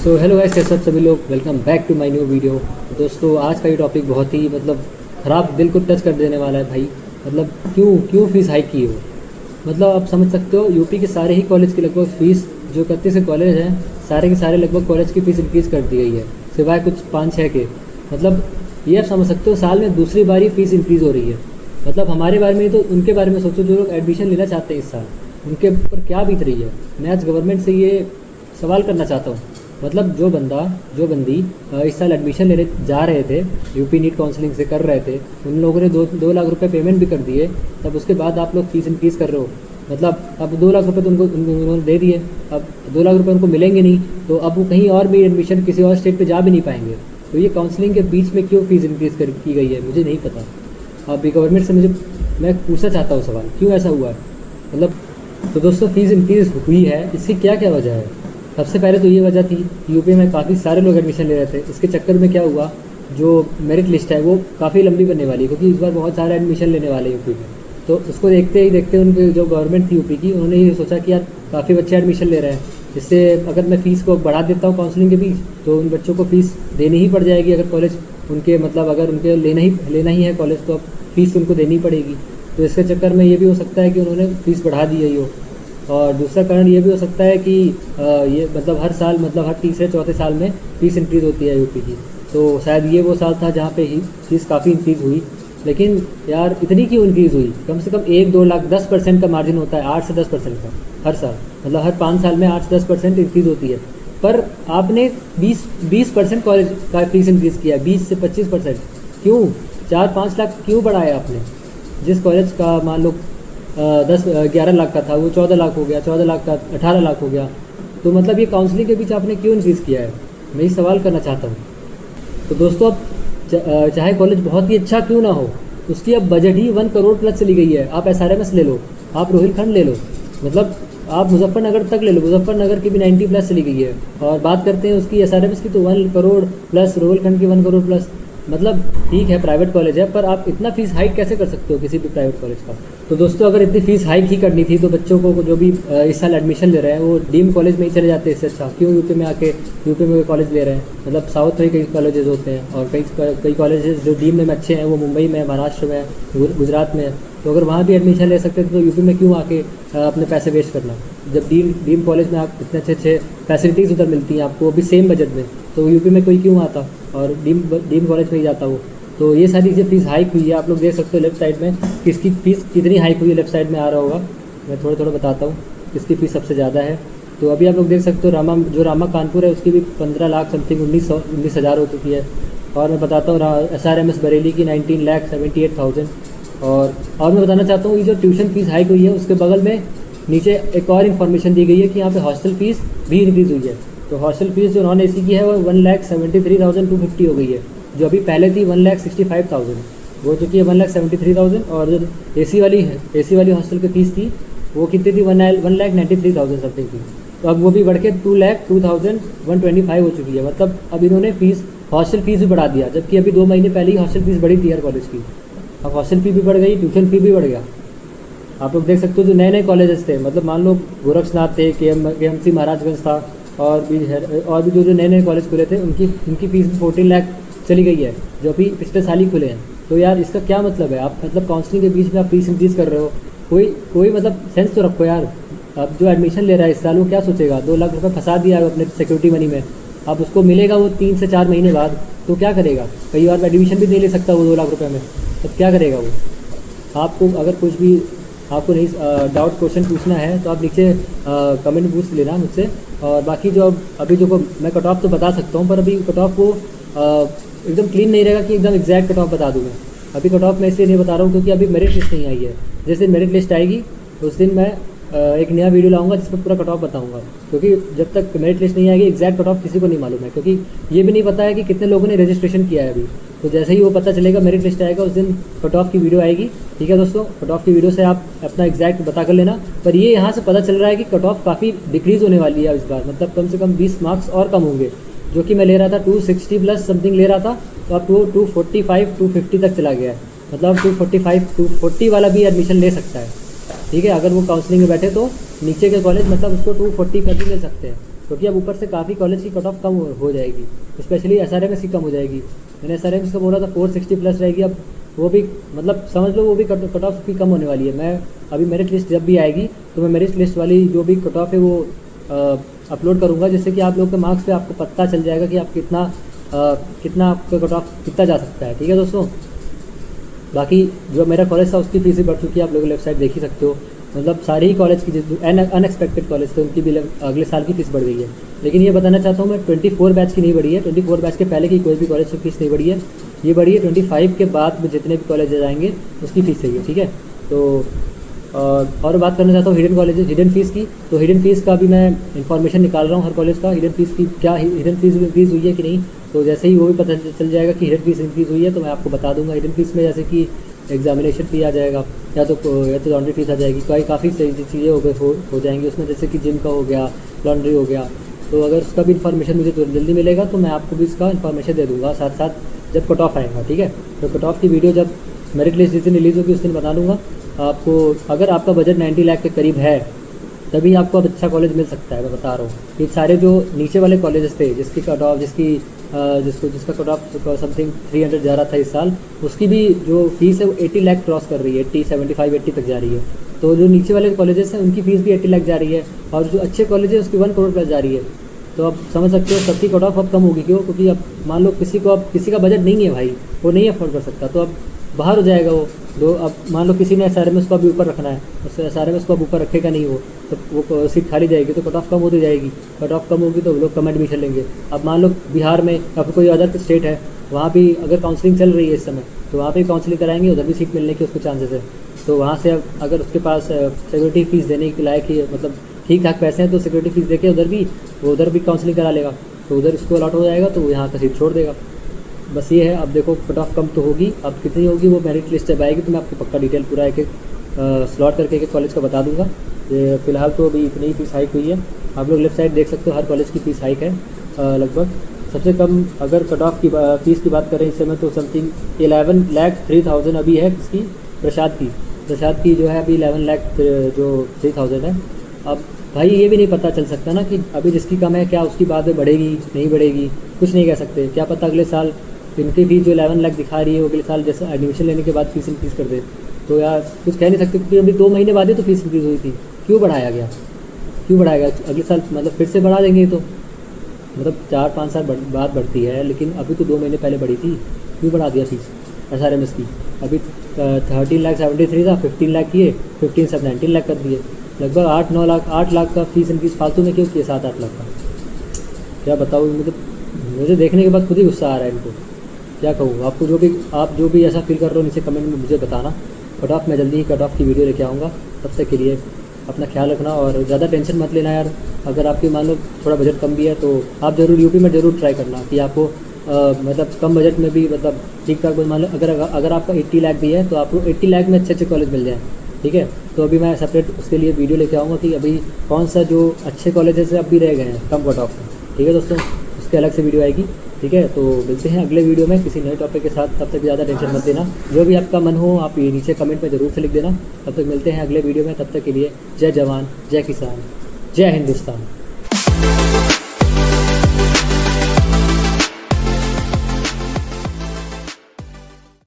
So hello guys, कैसे सब सभी लोग। Welcome back to my new video. दोस्तों, आज का ये टॉपिक बहुत ही ख़राब, दिल को टच कर देने वाला है भाई। क्यों क्यों फ़ीस हाइक की हो। आप समझ सकते हो, यूपी के सारे ही कॉलेज की लगभग फ़ीस, जो 31 से कॉलेज हैं, सारे के सारे लगभग कॉलेज की फ़ीस इंक्रीज़ कर दी गई है, सिवाय कुछ 5-6 के। ये आप समझ सकते हो, साल में दूसरी बार ही फ़ीस इंक्रीज़ हो रही है। हमारे बारे में, तो उनके बारे में सोचो जो लोग एडमिशन लेना चाहते हैं इस साल, उनके ऊपर क्या बीत रही है। मैं आज गवर्नमेंट से ये सवाल करना चाहता हूँ। जो बंदी इस साल एडमिशन लेने जा रहे थे, यूपी नीट काउंसलिंग से कर रहे थे, उन लोगों ने 2 लाख रुपए पेमेंट भी कर दिए। तब उसके बाद आप लोग फ़ीस इंक्रीज़ कर रहे हो। अब 2 लाख रुपए तो उन्होंने दे दिए। अब 2 लाख रुपए उनको मिलेंगे नहीं, तो अब वो कहीं और भी एडमिशन किसी और स्टेट पे जा भी नहीं पाएंगे। तो ये काउंसलिंग के बीच में क्यों फ़ीस इंक्रीज़ की गई है, मुझे नहीं पता। अभी गवर्नमेंट से मैं पूछना चाहता हूँ सवाल, क्यों ऐसा हुआ है। तो दोस्तों, फ़ीस इंक्रीज़ हुई है, इसकी क्या क्या वजह है। सबसे पहले तो ये वजह थी, यूपी में काफ़ी सारे लोग एडमिशन ले रहे थे। इसके चक्कर में क्या हुआ, जो मेरिट लिस्ट है वो काफ़ी लंबी बनने वाली है, क्योंकि इस बार बहुत सारे एडमिशन लेने वाले हैं यूपी में। तो उसको देखते ही देखते उनकी जो गवर्नमेंट थी यूपी की, उन्होंने ये सोचा कि यार काफ़ी बच्चे एडमिशन ले रहे हैं, इससे अगर मैं फ़ीस को बढ़ा देता हूँ काउंसलिंग के बीच, तो उन बच्चों को फ़ीस देनी ही पड़ जाएगी। अगर कॉलेज उनके अगर उनके लेना ही है कॉलेज, तो अब फ़ीस उनको देनी पड़ेगी। तो इसके चक्कर में ये भी हो सकता है कि उन्होंने फ़ीस बढ़ा दी है। और दूसरा कारण ये भी हो सकता है कि ये हर साल हर तीसरे चौथे साल में फ़ीस इंक्रीज़ होती है यूपी की। तो शायद ये वो साल था जहाँ पे ही फ़ीस काफ़ी इंक्रीज़ हुई। लेकिन यार इतनी क्यों इंक्रीज़ हुई। कम से कम 1-2 लाख 10% का मार्जिन होता है, 8 से 10% का हर साल। हर 5 साल में 8 से 10% इंक्रीज़ होती है। पर आपने 20% कॉलेज का फ़ीस इंक्रीज़ किया है, 20 से 25%। क्यों 4-5 लाख क्यों बढ़ाया आपने। जिस कॉलेज का मान लो 11 लाख का था, वो 14 लाख हो गया, 14 लाख का 18 लाख हो गया। तो ये काउंसलिंग के बीच आपने क्यों इंक्रीज़ किया है, मैं ये सवाल करना चाहता हूँ। तो दोस्तों, अब चाहे कॉलेज बहुत ही अच्छा क्यों ना हो, उसकी अब बजट ही 1 करोड़ प्लस चली गई है। आप SRMS ले लो, आप रोहिलखंड ले लो, आप मुजफ्फरनगर तक ले लो, मुजफ्फरनगर की भी 90 प्लस चली गई है। और बात करते हैं उसकी SRMS की, तो 1 करोड़ प्लस, रोहिलखंड की 1 करोड़ प्लस। ठीक है, प्राइवेट कॉलेज है, पर आप इतना फ़ीस हाइक कैसे कर सकते हो किसी भी प्राइवेट कॉलेज का। तो दोस्तों, अगर इतनी फ़ीस हाइक ही करनी थी, तो बच्चों को जो भी इस साल एडमिशन ले रहे हैं, वो डीम कॉलेज में ही चले जाते। इससे अच्छा क्यों यूपी में आके यूपी में कॉलेज ले रहे हैं। साउथ में कई कॉलेजेस होते हैं, और कई कॉलेजेस जो डीम में अच्छे हैं वो मुंबई में, महाराष्ट्र में, गुजरात में। तो अगर वहाँ भी एडमिशन ले सकते थे, तो यूपी में क्यों आके अपने पैसे वेस्ट करना। जब डीम कॉलेज में आप इतने अच्छे फैसिलिटीज़ उधर मिलती हैं आपको, भी सेम बजट में, तो यूपी में कोई क्यों आता और डीम कॉलेज में ही जाता वो। तो ये सारी चीज़ें फ़ीस हाइक हुई है। आप लोग देख सकते हो लेफ्ट साइड में किसकी फ़ीस कितनी हाइक हुई है, लेफ्ट साइड में आ रहा होगा। मैं थोड़ा बताता हूँ किसकी फ़ीस सबसे ज़्यादा है। तो अभी आप लोग देख सकते हो, रामा कानपुर है, उसकी भी 15 लाख समथिंग 19,000 हो चुकी है। और मैं बताता हूँ SRMS बरेली की 19,78,000। और मैं बताना चाहता हूँ, ये जो ट्यूशन फ़ीस हाइक हुई है, उसके बगल में नीचे एक और इन्फॉर्मेशन दी गई है कि यहाँ पे हॉस्टल फ़ीस भी इंक्रीज़ हुई है। तो हॉस्टल फ़ीस जो नॉन AC की है, वो 1,73,250 हो गई है। जो अभी पहले थी 1,65,000 हो चुकी है, 1,73,000। और जो AC वाली हॉस्टल की फ़ीस थी, वो कितनी थी, 1,93,000 समथिंग थी। तो अब वो भी बढ़ के 2,02,125 हो चुकी है। अब इन्होंने हॉस्टल फ़ीस भी बढ़ा दिया, जबकि अभी 2 महीने पहले ही हॉस्टल फ़ीस बढ़ी थी हर कॉलेज की। अब हॉस्टल फ़ी भी बढ़ गई, ट्यूशन फ़ी भी बढ़ गया। आप लोग देख सकते हो, जो नए कॉलेजेस थे, मान लो गोरक्षनाथ थे, KMC महाराजगंज था, और भी जो नए कॉलेज खुले थे, उनकी फ़ीस भी 14 लाख चली गई है, जो अभी पिछले साल ही खुले हैं। तो यार इसका क्या मतलब है। आप काउंसलिंग के बीच में आप फ़ीस इंक्रीज़ कर रहे हो। कोई सेंस तो रखो यार। अब जो एडमिशन ले रहा है इस साल, वो क्या सोचेगा। 2 लाख रुपये फंसा दिया है अपने सिक्योरिटी मनी में, अब उसको मिलेगा वो 3 से 4 महीने बाद, तो क्या करेगा। कई बार एडमिशन भी नहीं ले सकता वो 2 लाख रुपये में, तब क्या करेगा वो। आपको अगर कुछ भी आपको नहीं डाउट क्वेश्चन पूछना है, तो आप नीचे कमेंट पूछ लेना मुझसे। और बाकी जो अभी मैं कट ऑफ तो बता सकता हूँ, पर अभी कट ऑफ को एकदम क्लीन नहीं रहेगा कि एकदम एग्जैक्ट कट ऑफ बता दूँ मैं। अभी कट ऑफ मैं इसलिए नहीं बता रहा हूँ क्योंकि अभी मेरिट लिस्ट नहीं आई है। जिस दिन मेरिट लिस्ट आएगी, उस दिन मैं एक नया वीडियो लाऊंगा जिसमें पूरा कट ऑफ बताऊंगा। क्योंकि जब तक मेरिट लिस्ट नहीं आएगी, एग्जैक्ट कट ऑफ किसी को नहीं मालूम है, क्योंकि ये भी नहीं पता है कि कितने लोगों ने रजिस्ट्रेशन किया है अभी। तो जैसे ही वो पता चलेगा, मेरिट लिस्ट आएगा, उस दिन कट ऑफ की वीडियो आएगी। ठीक है दोस्तों, कट ऑफ की वीडियो से आप अपना एग्जैक्ट पता कर लेना। पर ये यहाँ से पता चल रहा है कि कट ऑफ काफ़ी डिक्रीज़ होने वाली है इस बार। कम से कम 20 मार्क्स और कम होंगे। जो कि मैं ले रहा था 260 प्लस समथिंग ले रहा था, तो अब 245 250 तक चला गया है। 245 240 वाला भी एडमिशन ले सकता है। ठीक है, अगर वो काउंसलिंग में बैठे तो नीचे के कॉलेज उसको 240 कर भी ले सकते हैं। क्योंकि अब ऊपर से काफ़ी कॉलेज की कट ऑफ कम हो जाएगी, स्पेशली SRMS की कम हो जाएगी। मैंने SRMS का बोला था 460 प्लस रहेगी, अब वो भी मतलब समझ लो वो भी कट ऑफ की कम होने वाली है। मैं अभी मेरिट लिस्ट जब भी आएगी तो मैं मेरिट लिस्ट वाली जो भी कट ऑफ है वो अपलोड करूँगा, जिससे कि आप लोग के मार्क्स पे आपको पता चल जाएगा कि आप कितना आपका कट ऑफ कितना जा सकता है। ठीक है दोस्तों, बाकी जो मेरा कॉलेज था उसकी फीस भी बढ़ चुकी है, आप लोग लेफ्ट साइड देख ही सकते हो। मतलब सारे ही कॉलेज की जो अनएक्सपेक्टेड कॉलेज थे उनकी भी अगले साल की फीस बढ़ गई है। लेकिन ये बताना चाहता हूँ मैं 24 बैच की नहीं बढ़ी है, 24 बैच के पहले की कोई भी कॉलेज की फीस नहीं बढ़ी है, ये बढ़ी है 25 के बाद में जितने भी कॉलेज जाएंगे उसकी फ़ीस है ये। ठीक है, तो और बात करना चाहता हूँ हिडन कॉलेज हिडन फीस की। तो हिडन फीस का भी मैं इन्फॉर्मेशन निकाल रहा हूँ हर कॉलेज का, हिडन फीस की क्या हिडन फीस इंक्रीज़ हुई है कि नहीं। तो जैसे ही वो भी पता चल जाएगा कि हिडन फीस इंक्रीज़ हुई है तो मैं आपको बता दूंगा। हिडन फीस में जैसे कि एग्जामिनेशन फ़ी आ जाएगा, या तो लॉन्ड्री फीस आ जाएगी, काफ़ी सही चीज़ें हो जाएंगी उसमें, जैसे कि जिम का हो गया, लॉन्ड्री हो गया। तो अगर उसका भी इन्फॉर्मेशन मुझे जल्दी मिलेगा तो मैं आपको भी इसका इन्फॉर्मेशन दे दूँगा साथ साथ जब कट ऑफ आएगा। ठीक है, तो कट ऑफ की वीडियो जब मेरिट लिस्ट जिस दिन रिलीज़ होगी उस दिन बता दूँगा आपको। अगर आपका बजट 90 लाख के करीब है तभी आपको अब अच्छा कॉलेज मिल सकता है, मैं बता रहा हूँ। ये सारे जो नीचे वाले कॉलेजेस थे जिसकी कट ऑफ जिसका कट ऑफ समथिंग 300 जा रहा था इस साल, उसकी भी जो फीस है वो 80 लाख क्रॉस कर रही है, 80, 75, 80 तक जा रही है। तो जो नीचे वाले कॉलेजेस हैं उनकी फ़ीस भी 80 लाख जा रही है, और जो अच्छे कॉलेज है उसकी 1 करोड़ प्लस जा रही है। तो आप समझ सकते हो सबकी कट ऑफ अब कम होगी। क्यों? क्योंकि अब मान लो किसी का बजट नहीं है भाई, वो नहीं अफोर्ड कर सकता, तो अब बाहर हो जाएगा वो। अब मान लो किसी ने SRMS को अभी ऊपर रखना है, उससे SRMS को अब ऊपर रखेगा नहीं वो, तो वो सीट खाली जाएगी, तो कट ऑफ कम होती जाएगी। कट ऑफ कम होगी तो लोग कम एडमिशन लेंगे। अब मान लो बिहार में या फिर कोई अदर स्टेट है, वहाँ भी अगर काउंसलिंग चल रही है इस समय, तो वहाँ पे काउंसलिंग कराएंगे, उधर भी सीट मिलने के उसके चांसेस है। तो वहाँ से अगर उसके पास सिक्योरिटी फीस देने के लायक ही मतलब ठीक ठाक पैसे हैं तो सिक्योरिटी फीस देके उधर भी काउंसलिंग करा लेगा, तो उधर इसको अलॉट हो जाएगा, तो यहाँ का सीट छोड़ देगा। बस ये है। अब देखो कट ऑफ कम तो होगी, अब कितनी होगी वो मेरिट लिस्ट जब आएगी तो मैं आपको पक्का डिटेल पूरा एक स्लॉट करके एक कॉलेज का बता दूंगा। ये फ़िलहाल तो अभी इतनी ही फीस हाइक हुई है, आप लोग लेफ्ट साइड देख सकते हो, हर कॉलेज की फ़ीस हाइक है लगभग। सबसे कम अगर कट ऑफ की फ़ीस की बात करें इस समय तो समथिंग 11,03,000 अभी है इसकी प्रसाद की जो है अभी 11,03,000 है। अब भाई ये भी नहीं पता चल सकता ना कि अभी जिसकी कम है क्या उसकी बाद में बढ़ेगी नहीं बढ़ेगी, कुछ नहीं कह सकते। क्या पता अगले साल इनकी फीस जो 11 लाख दिखा रही है वो अगले साल जैसे एडमिशन लेने के बाद फीस इंक्रीज़ कर दे। तो यार कुछ कह नहीं सकते, क्योंकि अभी 2 महीने बाद ही तो फीस इंक्रीज़ हुई थी, क्यों बढ़ाया गया अगले साल मतलब फिर से बढ़ा देंगे। तो मतलब 4-5 साल बाद बढ़ती है, लेकिन अभी तो 2 महीने पहले बढ़ी थी, क्यों बढ़ा दिया फीस SRMS की। अभी 13,73 था, 15 लाख किए, 15 सब 19 लाख कर दिए, लगभग 8 लाख का फीस इंक्रीज़ फालतू में क्यों किए, 7-8 लाख का। क्या बताऊँ, मुझे देखने के बाद खुद ही गुस्सा आ रहा है इनको, क्या कहूँ। आप जो भी ऐसा फील कर रहे हो नीचे कमेंट में मुझे बताना। कट ऑफ मैं जल्दी ही कट ऑफ की वीडियो लेके आऊँगा, तब तक के लिए अपना ख्याल रखना और ज़्यादा टेंशन मत लेना यार। अगर आपकी मान लो थोड़ा बजट कम भी है तो आप ज़रूर यूपी में ज़रूर ट्राई करना कि आपको मतलब कम बजट में भी मतलब ठीक ठाक मान लो अगर आपका 80 लाख भी है तो आपको 80 लाख में अच्छे कॉलेज मिल जाए। ठीक है, तो अभी मैं सेपरेट उसके लिए वीडियो लेके आऊँगा कि अभी कौन सा जो अच्छे कॉलेजेस अब भी रह गए हैं कम कट ऑफ में। ठीक है दोस्तों, उसके अलग से वीडियो आएगी। ठीक है, तो मिलते हैं अगले वीडियो में किसी नए टॉपिक के साथ। तब तक ज़्यादा टेंशन मत देना, जो भी आपका मन हो आप ये नीचे कमेंट में ज़रूर से लिख देना। तब तक मिलते हैं अगले वीडियो में, तब तक के लिए जय जवान, जय किसान, जय हिंदुस्तान।